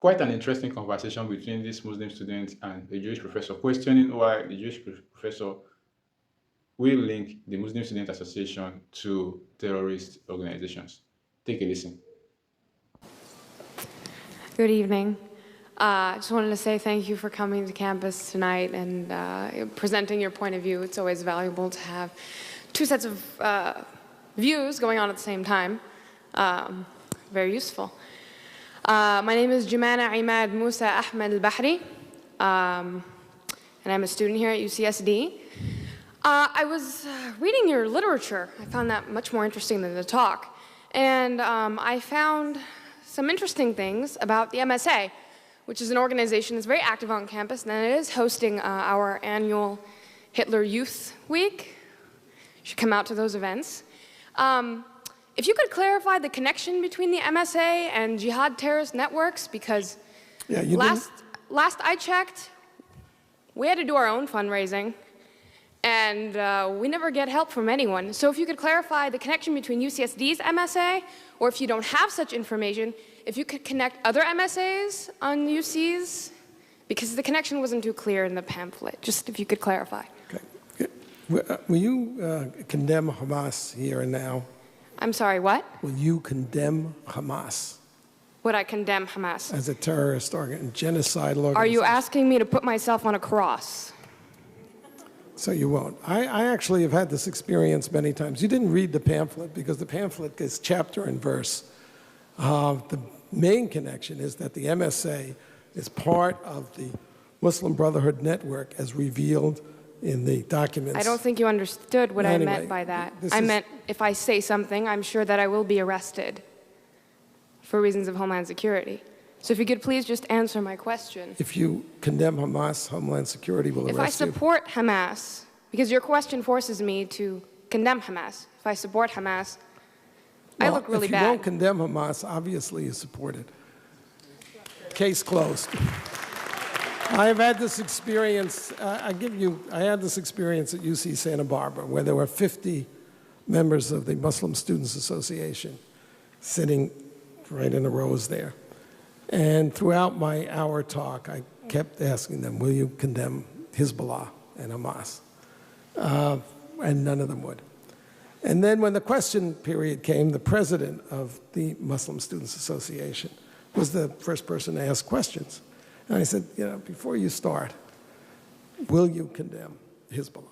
quite an interesting conversation between this Muslim student and a Jewish professor, questioning why the Jewish professor will link the Muslim Student Association to terrorist organizations. Take a listen. Good evening. I just wanted to say thank you for coming to campus tonight and presenting your point of view. It's always valuable to have two sets of views going on at the same time. Very useful. My name is Jumana Imad Musa Ahmed Al-Bahri, and I'm a student here at UCSD. I was reading your literature. I found that much more interesting than the talk. And I found some interesting things about the MSA, which is an organization that's very active on campus, and it is hosting our annual Hitler Youth Week. You should come out to those events. If you could clarify the connection between the MSA and jihad terrorist networks, because last I checked, we had to do our own fundraising, and we never get help from anyone. So if you could clarify the connection between UCSD's MSA, or if you don't have such information, if you could connect other MSAs on UC's, because the connection wasn't too clear in the pamphlet. Just if you could clarify. Okay. Will you condemn Hamas here and now? I'm sorry, what? Will you condemn Hamas? Would I condemn Hamas? As a terrorist genocidal organization? Are you asking me to put myself on a cross? So you won't. I actually have had this experience many times. You didn't read the pamphlet because the pamphlet is chapter and verse. The main connection is that the MSA is part of the Muslim Brotherhood Network as revealed in the documents. I don't think you understood what I meant by that. I meant if I say something, I'm sure that I will be arrested for reasons of Homeland Security. So if you could please just answer my question. If you condemn Hamas, Homeland Security will arrest you. If I support Hamas, because your question forces me to condemn Hamas. If I support Hamas, I look really bad. If you won't condemn Hamas, obviously you support it. Case closed. I have had this experience, I had this experience at UC Santa Barbara where there were 50 members of the Muslim Students Association sitting right in the rows there. And throughout my hour talk, I kept asking them, will you condemn Hezbollah and Hamas? And none of them would. And then when the question period came, the president of the Muslim Students Association was the first person to ask questions. And I said, before you start, will you condemn Hezbollah?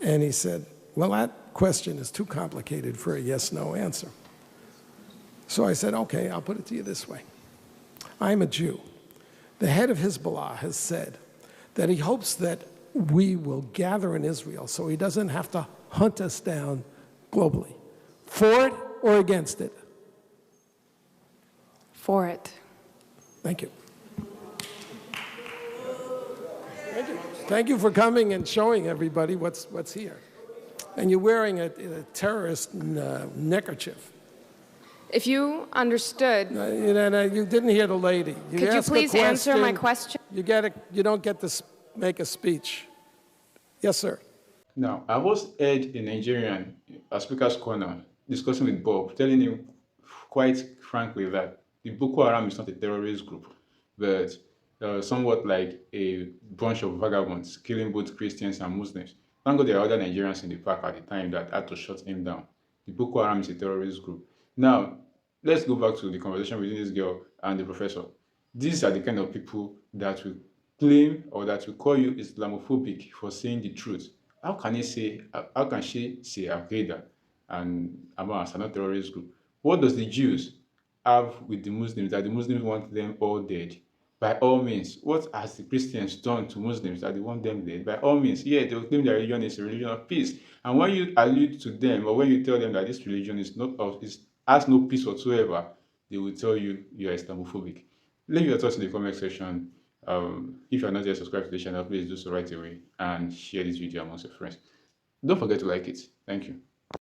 And he said, well, that question is too complicated for a yes-no answer. So I said, okay, I'll put it to you this way. I'm a Jew. The head of Hezbollah has said that he hopes that we will gather in Israel so he doesn't have to hunt us down globally. For it or against it? For it. Thank you. Thank you for coming and showing everybody what's here. And you're wearing a terrorist neckerchief. If you understood... you didn't hear the lady. Could you please answer my question? You don't get to make a speech. Yes, sir. Now, I was heard a Nigerian, a speaker's corner, discussing with Bob, telling him quite frankly that the Boko Haram is not a terrorist group, but somewhat like a bunch of vagabonds killing both Christians and Muslims. Thank God there are other Nigerians in the park at the time that had to shut him down. The Boko Haram is a terrorist group. Now, let's go back to the conversation between this girl and the professor. These are the kind of people that will claim or that will call you Islamophobic for saying the truth. How can she say Al-Qaeda and Hamas are not terrorist group? What does the Jews have with the Muslims that the Muslims want them all dead? By all means. What has the Christians done to Muslims that they want them dead? By all means. Yeah, they will claim their religion is a religion of peace. And when you allude to them or when you tell them that this religion has no peace whatsoever, they will tell you you are Islamophobic. Leave your thoughts in the comment section. If you are not yet subscribed to the channel, please do so right away and share this video amongst your friends. Don't forget to like it. Thank you.